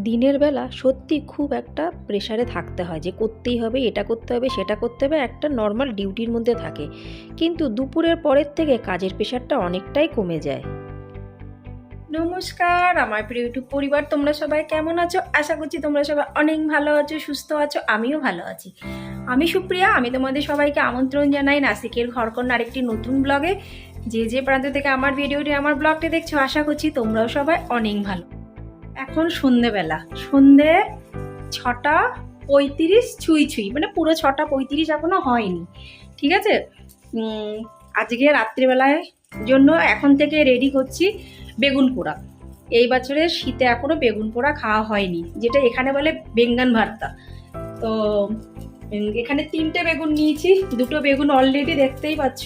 দিনের বেলা সত্যি খুব একটা প্রেশারে থাকতে হয় যে করতেই হবে, এটা করতে হবে, সেটা করতে হবে, একটা নর্মাল ডিউটির মধ্যে থাকে। কিন্তু দুপুরের পরের থেকে কাজের প্রেশারটা অনেকটাই কমে যায়। নমস্কার আমার প্রিয় ইউটিউব পরিবার, তোমরা সবাই কেমন আছো? আশা করছি তোমরা সবাই অনেক ভালো আছো, সুস্থ আছো। আমিও ভালো আছি। আমি সুপ্রিয়া, আমি তোমাদের সবাইকে আমন্ত্রণ জানাই নাসিকের ঘরকন্যা আরেকটি নতুন ব্লগে। যে প্রান্ত থেকে আমার ভিডিওটি, আমার ব্লগটি দেখছো, আশা করছি তোমরাও সবাই অনেক ভালো। এখন সন্ধেবেলা, সন্ধে 6:35 ছুঁই মানে পুরো 6:35 এখনো হয়নি, ঠিক আছে। আজকে রাত্রিবেলায় জন্য এখন থেকে রেডি করছি বেগুন পোড়া। এই বছরের শীতে এখনো বেগুন পোড়া খাওয়া হয়নি, যেটা এখানে বলে বেঙ্গন ভর্তা। তো এখানে 3টে বেগুন নিয়েছি। 2টো বেগুন অলরেডি দেখতেই পাচ্ছ,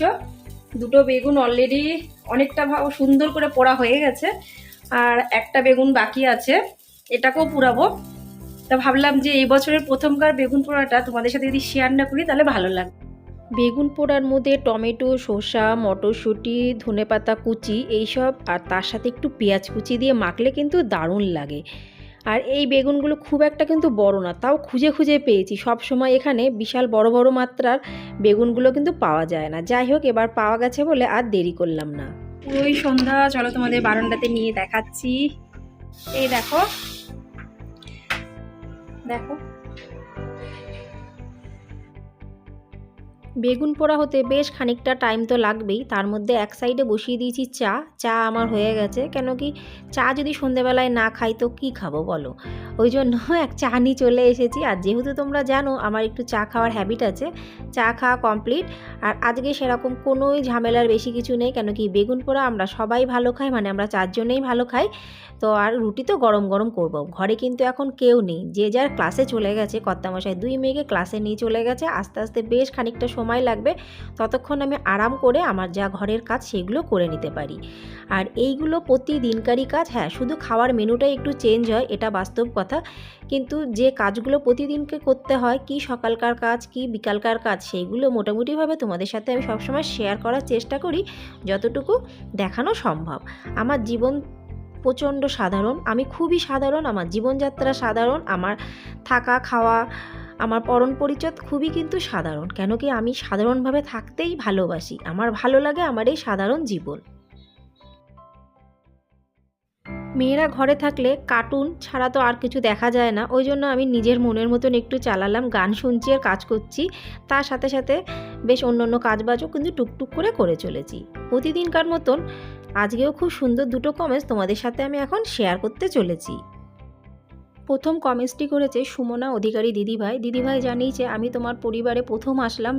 2টো বেগুন অলরেডি অনেকটা সুন্দর করে পোড়া হয়ে গেছে, আর একটা বেগুন বাকি আছে, এটাকেও পুরাবো। তা ভাবলাম যে এই বছরের প্রথমবার বেগুন পোড়াটা তোমাদের সাথে যদি শেয়ার না করি তাহলে ভালো লাগবে। বেগুন পোড়ার মধ্যে টমেটো, শসা, মটরশুঁটি, ধনেপাতা কুচি এইসব, আর তার সাথে একটু পেঁয়াজ কুচি দিয়ে মাখলে কিন্তু দারুণ লাগে। আর এই বেগুনগুলো খুব একটা কিন্তু বড় না, তাও খুঁজে খুঁজে পেয়েছি। সব সময় এখানে বিশাল বড় বড় মাত্রার বেগুনগুলো কিন্তু পাওয়া যায় না। যাই হোক, এবার পাওয়া গেছে বলে আর দেরি করলাম না। ওই সন্ধ্যা, চলো তোমাদের বারান্দাতে নিয়ে দেখাচ্ছি। এই দেখো দেখো, বেগুন পোড়া হতে বেশ খানিকটা টাইম তো লাগবেই। তার মধ্যে এক সাইডে বসিয়ে দিয়েছি চা আমার হয়ে গেছে। কেন কি, চা যদি সন্ধেবেলায় না খাই তো কি খাবো বলো, ওই জন্য এক চা নিয়ে চলে এসেছি। আর যেহেতু তোমরা জানো আমার একটু চা খাওয়ার হ্যাবিট আছে, চা খাওয়া কমপ্লিট। আর আজকে সেরকম কোনোই ঝামেলার বেশি কিছু নেই, কেন কি বেগুন পোড়া আমরা সবাই ভালো খাই, মানে আমরা 4 জনেই ভালো খাই। তো আর রুটি তো গরম গরম করবো। ঘরে কিন্তু এখন কেউ নেই, যে যার ক্লাসে চলে গেছে। কর্তামশাই 2 মেয়েকে ক্লাসে নিয়ে চলে গেছে। আস্তে আস্তে বেশ খানিকটা সময় লাগবে, ততক্ষণ আমি আরাম করে আমার যা ঘরের কাজ সেগুলো করে নিতে পারি। আর এইগুলো প্রতিদিনকারই কাজ। হ্যাঁ, শুধু খাওয়ার মেনুটাই একটু চেঞ্জ হয়, এটা বাস্তব কথা। কিন্তু যে কাজগুলো প্রতিদিনকে করতে হয়, কি সকালকার কাজ কি বিকালকার কাজ, সেইগুলো মোটামুটিভাবে তোমাদের সাথে আমি সবসময় শেয়ার করার চেষ্টা করি, যতটুকু দেখানো সম্ভব। আমার জীবন প্রচণ্ড সাধারণ, আমি খুবই সাধারণ, আমার জীবনযাত্রা সাধারণ, আমার থাকা খাওয়া, আমার পরণ পরিচয় খুবই কিন্তু সাধারণ। কেন কি, আমি সাধারণভাবে থাকতেই ভালোবাসি, আমার ভালো লাগে আমার এই সাধারণ জীবন। মেয়েরা ঘরে থাকলে কার্টুন ছাড়া তো আর কিছু দেখা যায় না, ওই জন্য আমি নিজের মনের মতন একটু চালালাম, গান শুনছি আর কাজ করছি। তার সাথে সাথে বেশ অন্য কাজবাজও কিন্তু টুকটুক করে চলেছি প্রতিদিনকার মতন। আজকেও খুব সুন্দর 2টো কমেন্টস তোমাদের সাথে আমি এখন শেয়ার করতে চলেছি। প্রথম কমেন্টসটি করেছে সুমনা অধিকারী দিদিভাই জানিয়েছে, আমি তোমার পরিবারে প্রথম আসলাম,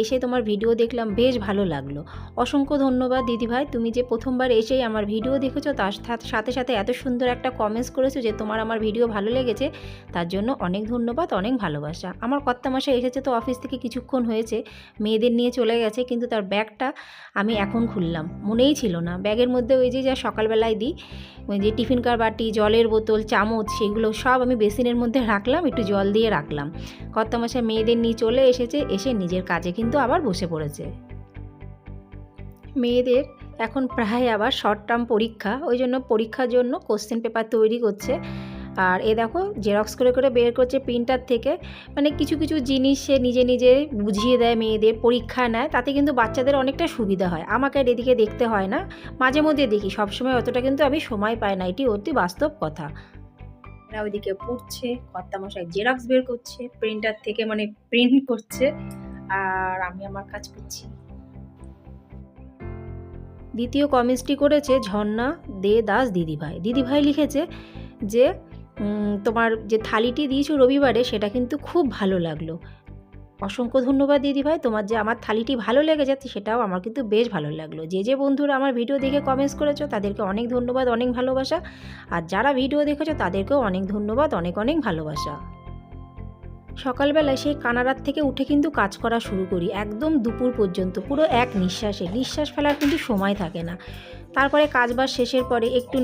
এসে তোমার ভিডিও দেখলাম, বেশ ভালো লাগলো। অসংখ্য ধন্যবাদ দিদিভাই, তুমি যে প্রথমবার এসেই আমার ভিডিও দেখেছো, তার সাথে সাথে এত সুন্দর একটা কমেন্টস করেছো যে তোমার আমার ভিডিও ভালো লেগেছে, তার জন্য অনেক ধন্যবাদ, অনেক ভালোবাসা। আমার কর্তামশাই এসেছে তো অফিস থেকে কিছুক্ষণ হয়েছে, মেয়েদের নিয়ে চলে গেছে, কিন্তু তার ব্যাগটা আমি এখন খুললাম, মনেই ছিল না। ব্যাগের মধ্যে ওই যে যা সকালবেলায় দিই, ওই যে টিফিনকার বাটি, জলের বোতল, চামচ, সেগুলো সব আমি বেসিনের মধ্যে রাখলাম, একটু জল দিয়ে রাখলাম। কর্তামশাই মেয়েদের নিয়ে চলে এসেছে, এসে নিজের কাজে কিন্তু আবার বসে পড়েছে। মেয়েদের এখন প্রায় আবার শর্ট টার্ম পরীক্ষা, ওই জন্য পরীক্ষার জন্য কোশ্চেন পেপার তৈরি করছে। আর এ দেখো জেরক্স করে বের করছে প্রিন্টার থেকে, মানে কিছু জিনিস সে নিজে বুঝিয়ে দেয়, মেয়েদের পরীক্ষা নেয়, তাতে কিন্তু বাচ্চাদের অনেকটা সুবিধা হয়। আমাকে আর এদিকে দেখতে হয় না, মাঝে মধ্যে দেখি, সবসময় অতটা কিন্তু আমি সময় পাই না, এটি অতি বাস্তব কথা। এরা ওইদিকে পড়ছে, কর্তামশাই জেরক্স বের করছে প্রিন্টার থেকে, মানে প্রিন্ট করছে, আর আমি আমার কাজ করছি। দ্বিতীয় কমেন্টসটি করেছে ঝর্ণা দে দাস দিদিভাই লিখেছে যে তোমার যে থালিটি দিয়েছো রবিবারে, সেটা কিন্তু খুব ভালো লাগলো। অসংখ্য ধন্যবাদ দিদিভাই, তোমার যে আমার থালিটি ভালো লেগে যাচ্ছে সেটাও আমার কিন্তু বেশ ভালো লাগলো। যে বন্ধুরা আমার ভিডিও দেখে কমেন্টস করেছো তাদেরকে অনেক ধন্যবাদ, অনেক ভালোবাসা। আর যারা ভিডিও দেখেছো তাদেরকেও অনেক ধন্যবাদ, অনেক ভালোবাসা। সকালবেলায় সেই কানারাত থেকে উঠে কিন্তু কাজ করা শুরু করি, একদম দুপুর পর্যন্ত, পুরো এক নিঃশ্বাস ফেলার কিন্তু সময় থাকে না। তারপরে কাজবাজ শেষের পরে একটু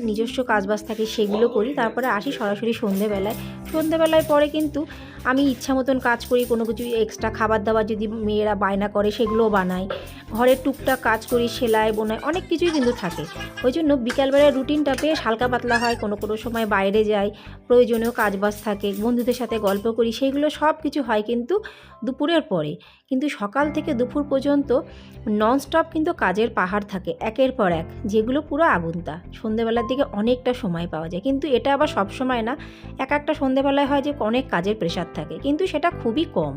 নিজস্ব কাজবাজ থাকে, সেগুলো করি। তারপরে আসি সরাসরি সন্ধেবেলায় পরে কিন্তু আমি ইচ্ছা মতন কাজ করি, কোনো কিছু এক্সট্রা খাবার দাবার যদি মেয়েরা বায়না করে সেগুলোও বানাই, ঘরের টুকটাক কাজ করি, সেলাই বোনাই, অনেক কিছুই কিন্তু থাকে। ওই জন্য বিকালবেলার রুটিনটা বেশ হালকা পাতলা হয়। কোনো কোনো সময় বাইরে যাই, প্রয়োজনীয় কাজবাজ থাকে, বন্ধুদের সাথে গল্প করি, সেইগুলো সব কিছু হয় কিন্তু দুপুরের পরে। কিন্তু সকাল থেকে দুপুর পর্যন্ত ননস্টপ কিন্তু কাজের পাহাড় থাকে একের পর এক, যেগুলো পুরো আগুনতা। সন্ধেবেলার দিকে অনেকটা সময় পাওয়া যায়, কিন্তু এটা আবার সব সময় না। একটা সন্ধেবেলায় হয় যে অনেক কাজের প্রেশার থাকে, কিন্তু সেটা খুবই কম।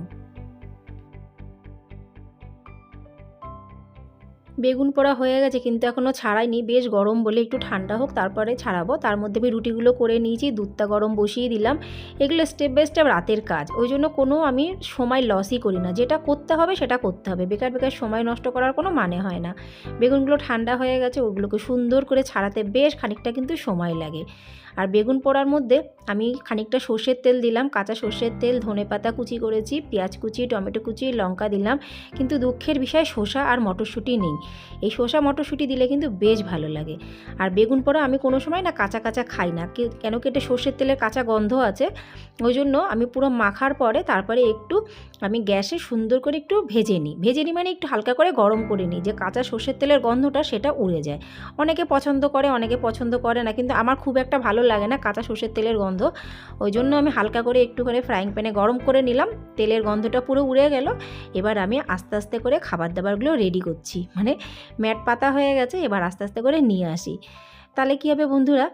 বেগুন পোড়া হয়ে গেছে, কিন্তু এখনও ছাড়াইনি। বেশ গরম বলে একটু ঠান্ডা হোক তারপরে ছাড়াবো। তার মধ্যে আমি রুটিগুলো করে নিয়েছি, দুধটা গরম বসিয়ে দিলাম। এগুলো স্টেপ বাই স্টেপ রাতের কাজ, ওই জন্য কোনো আমি সময় লসই করি না। যেটা করতে হবে সেটা করতে হবে, বেকার বেকার সময় নষ্ট করার কোনো মানে হয় না। বেগুনগুলো ঠান্ডা হয়ে গেছে, ওগুলোকে সুন্দর করে ছাড়াতে বেশ খানিকটা কিন্তু সময় লাগে। আর বেগুন পোড়ার মধ্যে আমি খানিকটা সর্ষের তেল দিলাম, কাঁচা সর্ষের তেল, ধনেপাতা কুচি করেছি, পেঁয়াজ কুচি, টমেটো কুচি, লঙ্কা দিলাম। কিন্তু দুঃখের বিষয় শসা আর মটরশুঁটি নেই। এই শসা মটরশুঁটি দিলে কিন্তু বেশ ভালো লাগে। আর বেগুন পোড়া আমি কোনো সময় না কাঁচা কাঁচা খাই না, কেন কি এটা সর্ষের তেলের কাঁচা গন্ধ আছে। ওই জন্য আমি পুরো মাখার পরে তারপরে একটু আমি গ্যাসে সুন্দর করে একটু ভেজে নিই মানে একটু হালকা করে গরম করে নিই, যে কাঁচা সর্ষের তেলের গন্ধটা সেটা উড়ে যায়। অনেকে পছন্দ করে, অনেকে পছন্দ করে না, কিন্তু আমার খুব একটা ভালো লাগে না কাঁচা সর্ষের তেলের গন্ধ। ওই জন্য আমি হালকা করে একটু করে ফ্রাইং প্যানে গরম করে নিলাম, তেলের গন্ধটা পুরো উড়ে গেল। এবার আমি আস্তে আস্তে করে খাবার দাবারগুলো রেডি করছি, মানে ম্যাট পাতা হয়ে গেছে, এবার আস্তে আস্তে করে নিয়ে আসি। তাহলে কী হবে বন্ধুরা,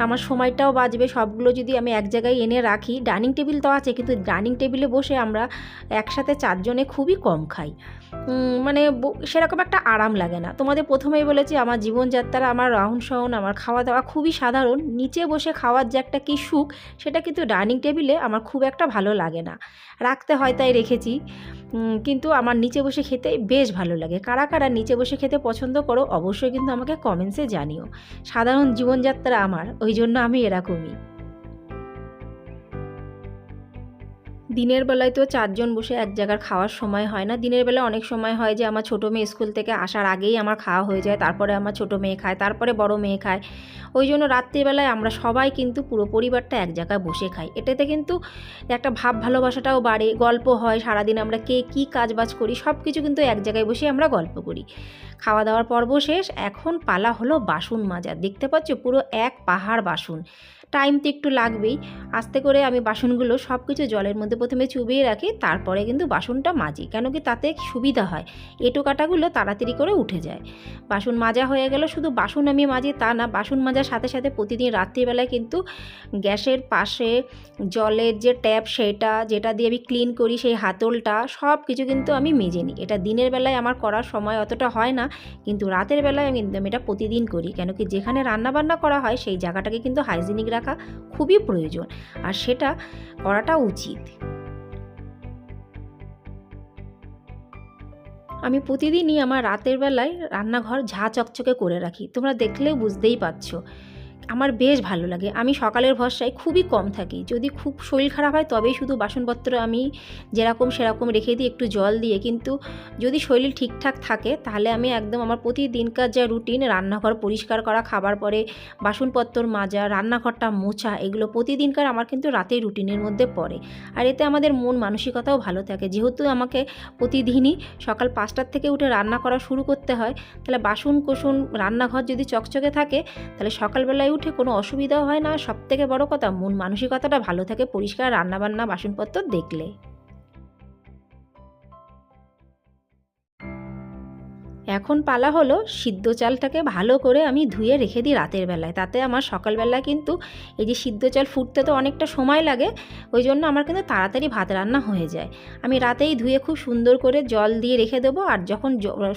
আমার সময়টাও বাঁচবে। সবগুলো যদি আমি এক জায়গায় এনে রাখি, ডাইনিং টেবিল তো আছে, কিন্তু ডাইনিং টেবিলে বসে আমরা একসাথে 4 জনে খুবই কম খাই, মানে সেরকম একটা আরাম লাগে না। তোমাদের প্রথমেই বলেছি আমার জীবনযাত্রা, আমার রাউন্ড সাউন্ড, আমার খাওয়া দাওয়া খুবই সাধারণ। নিচে বসে খাওয়ার যে একটা কী সুখ, সেটা কিন্তু ডাইনিং টেবিলে আমার খুব একটা ভালো লাগে না। রাখতে হয় তাই রেখেছি, কিন্তু আমার নিচে বসে খেতে বেশ ভালো লাগে। কারা কারা নিচে বসে খেতে পছন্দ করো অবশ্যই কিন্তু আমাকে কমেন্টসে জানিও। সাধারণ জীবনযাত্রা আমার, ওই জন্য আমি এরকমই। দিনের বেলায় তো 4 জন বসে এক জায়গার খাওয়ার সময় হয় না। দিনের বেলা অনেক সময় হয় যে আমার ছোটো মেয়ে স্কুল থেকে আসার আগেই আমার খাওয়া হয়ে যায়, তারপরে আমার ছোটো মেয়ে খায়, তারপরে বড় মেয়ে খায়। ওই জন্য রাত্রিবেলায় আমরা সবাই কিন্তু পুরো পরিবারটা এক জায়গায় বসে খাই। এটাতে কিন্তু একটা ভাব ভালোবাসাটাও বাড়ে, গল্প হয়, সারাদিন আমরা কে কী কাজবাজ করি সব কিছু কিন্তু এক জায়গায় বসে আমরা গল্প করি। খাওয়া দাওয়ার পর্ব শেষ, এখন পালা হলো বাসন মাজার। দেখতে পাচ্ছ পুরো এক পাহাড় বাসন। টাইম তো একটু লাগবেই। আস্তে করে আমি বাসনগুলো সব কিছু জলের মধ্যে প্রথমে চুবিয়ে রাখি, তারপরে কিন্তু বাসনটা মাজি, কেন কি তাতে সুবিধা হয়, এঁটো কাটাগুলো তাড়াতাড়ি করে উঠে যায়। বাসন মাজা হয়ে গেল। শুধু বাসন আমি মাজি তা না, বাসন মাজার সাথে সাথে প্রতিদিন রাত্রিবেলায় কিন্তু গ্যাসের পাশে জলের যে ট্যাপ, সেটা যেটা দিয়ে আমি ক্লিন করি, সেই হাতলটা সব কিছু কিন্তু আমি মেজে নিই। এটা দিনের বেলায় আমার করার সময় অতটা হয় না, কিন্তু রাতের বেলায় আমি এটা প্রতিদিন করি, কেন কি যেখানে রান্নাবান্না করা হয় সেই জায়গাটাকে কিন্তু হাইজিনিক রাখা খুবই প্রয়োজন, আর সেটা করাটা উচিত। আমি প্রতিদিনই আমার রাতের বেলায় রান্নাঘর ঝাঁ চকচকে করে রাখি, তোমরা দেখলেও বুঝতেই পারছো। আমার বেশ ভালো লাগে। আমি সকালের ভরসায় খুবই কম থাকি, যদি খুব শরীর খারাপ হয় তবেই শুধু বাসনপত্র আমি যেরকম সেরকম রেখে দিই একটু জল দিয়ে, কিন্তু যদি শরীর ঠিকঠাক থাকে তাহলে আমি একদম আমার প্রতিদিনকার যা রুটিন, রান্নাঘর পরিষ্কার করা, খাবার পরে বাসনপত্র মাজা, রান্নাঘরটা মোছা, এগুলো প্রতিদিনকার আমার কিন্তু রাতের রুটিনের মধ্যে পড়ে। আর এতে আমাদের মন মানসিকতাও ভালো থাকে, যেহেতু আমাকে প্রতিদিনই সকাল 5টার থেকে উঠে রান্না করা শুরু করতে হয়, তাহলে বাসন কোসন রান্নাঘর যদি চকচকে থাকে তাহলে সকালবেলায় উঠে কোনো অসুবিধাও হয় না। সবথেকে বড় কথা, মন মানসিকতাটা ভালো থাকে পরিষ্কার রান্নাবান্না বাসনপত্র দেখলে। এখন পালা হলো সিদ্ধ চালটাকে ভালো করে আমি ধুয়ে রেখে দিই রাতের বেলায়, তাতে আমার সকালবেলায় কিন্তু এই যে সিদ্ধ চাল ফুটতে তো অনেকটা সময় লাগে, ওই জন্য আমার কিন্তু তাড়াতাড়ি ভাত রান্না হয়ে যায়। আমি রাতেই ধুয়ে খুব সুন্দর করে জল দিয়ে রেখে দেবো, আর যখন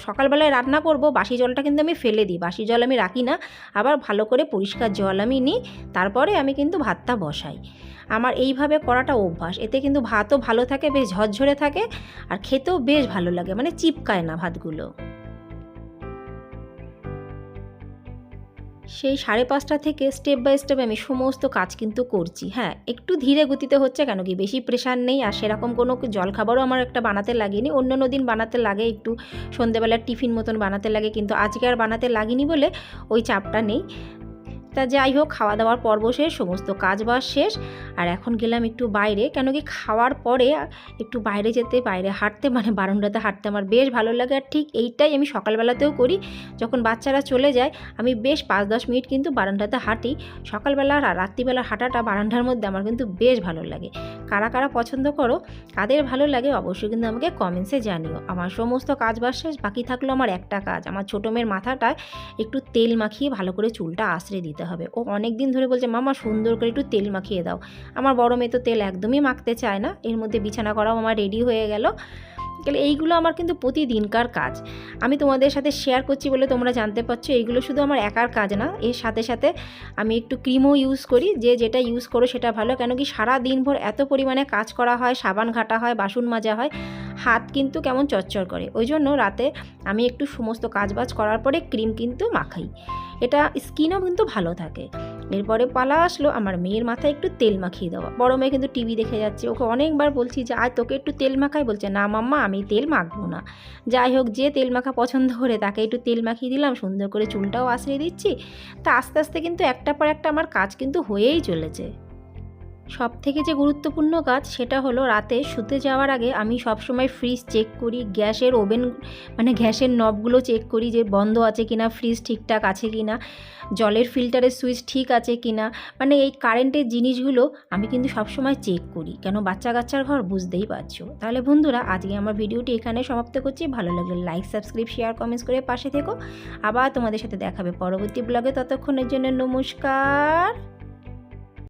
সকালবেলায় রান্না করব বাসি জলটা কিন্তু আমি ফেলে দিই, বাসি জল আমি রাখি না, আবার ভালো করে পরিষ্কার জল আমি নিই, তারপরে আমি কিন্তু ভাতটা বসাই। আমার এইভাবে করাটা অভ্যাস, এতে কিন্তু ভাতও ভালো থাকে, বেশ ঝরঝরে থাকে, আর খেতেও বেশ ভালো লাগে, মানে চিপকায় না ভাতগুলো। সেই 5:30 থেকে স্টেপ বাই স্টেপ আমি সমস্ত কাজ কিন্তু করছি। হ্যাঁ, একটু ধীরে গতিতে হচ্ছে, কেন কি বেশি প্রেশার নেই, আর সেরকম কোনো জলখাবারও আমার একটা বানাতে লাগেনি। অন্যান্য দিন বানাতে লাগে, একটু সন্ধ্যেবেলার টিফিন মতন বানাতে লাগে, কিন্তু আজকে আর বানাতে লাগেনি বলে ওই চাপটা নেই। তা যাই হোক, খাওয়া দাওয়ার পর্ব শেষ, সমস্ত কাজ বাজ শেষ। আর এখন গেলাম একটু বাইরে, কেন কি খাওয়ার পরে একটু বাইরে যেতে, বাইরে হাঁটতে, মানে বারান্দাতে হাঁটতে আমার বেশ ভালো লাগে। আর ঠিক এইটাই আমি সকালবেলাতেও করি। যখন বাচ্চারা চলে যায় আমি বেশ 5-10 মিনিট কিন্তু বারান্দাতে হাঁটি। সকালবেলা আর রাত্রিবেলা হাঁটাটা বারান্দার মধ্যে আমার কিন্তু বেশ ভালো লাগে। কারা কারা পছন্দ করো, কাদের ভালো লাগে অবশ্যই কিন্তু আমাকে কমেন্টসে জানিও। আমার সমস্ত কাজ বাজ শেষ, বাকি থাকলো আমার একটা কাজ। আমার ছোটো মেয়ের মাথাটায় একটু তেল মাখিয়ে ভালো করে চুলটা আঁচড়ে দিতে হবে। ও অনেক দিন ধরে বলছে মামা সুন্দর করে একটু তেল মাখিয়ে দাও। আমার বড় মেয়ে তো তেল একদমই মাখতে চায় না। এর মধ্যে বিছানা করাও আমার রেডি হয়ে গেল। তাহলে এইগুলো আমার কিন্তু প্রতিদিনকার কাজ। আমি তোমাদের সাথে শেয়ার করছি বলে তোমরা জানতে পারছো, এইগুলো শুধু আমার একার কাজ না। এর সাথে সাথে আমি একটু ক্রিমও ইউজ করি, যে যেটা ইউজ করো সেটা ভালো। কেন কি সারা দিনভর এত পরিমাণে কাজ করা হয়, সাবান ঘাটা হয়, বাসন মাজা হয়, হাত কিন্তু কেমন চচ্চর করে। ওই জন্য রাতে আমি একটু সমস্ত কাজবাজ করার পরে ক্রিম কিন্তু মাখাই, এটা স্কিনও কিন্তু ভালো থাকে। এরপরে পালা আসলো আমার মেয়ের মাথায় একটু তেল মাখিয়ে দেওয়া। বড় মেয়ে কিন্তু টিভি দেখে যাচ্ছে, ওকে অনেকবার বলছি যে আয় তোকে একটু তেল মাখাই, বলছে না মাম্মা আমি তেল মাখবো না। যাই হোক, যে তেল মাখা পছন্দ করে তাকে একটু তেল মাখিয়ে দিলাম, সুন্দর করে চুলটাও আঁচড়িয়ে দিচ্ছি। তা আস্তে আস্তে কিন্তু একটার পর একটা আমার কাজ কিন্তু হয়েই চলেছে। সবথেকে যে গুরুত্বপূর্ণ কাজ সেটা হলো রাতে শুতে যাওয়ার আগে আমি সবসময় ফ্রিজ চেক করি, গ্যাসের ওভেন মানে গ্যাসের নবগুলো চেক করি যে বন্ধ আছে কিনা, ফ্রিজ ঠিকঠাক আছে কিনা, জলের ফিল্টারের সুইচ ঠিক আছে কিনা, মানে এই কারেন্টের জিনিসগুলো আমি কিন্তু সবসময় চেক করি। কেন বাচ্চা কাচ্চার ঘর বুঝতেই পারছো। তাহলে বন্ধুরা আজকে আমার ভিডিওটি এখানে সমাপ্ত করছি। ভালো লাগলে লাইক, সাবস্ক্রাইব, শেয়ার, কমেন্টস করে পাশে থেকো। আবার তোমাদের সাথে দেখাবে পরবর্তী ব্লগে। ততক্ষণের জন্য নমস্কার।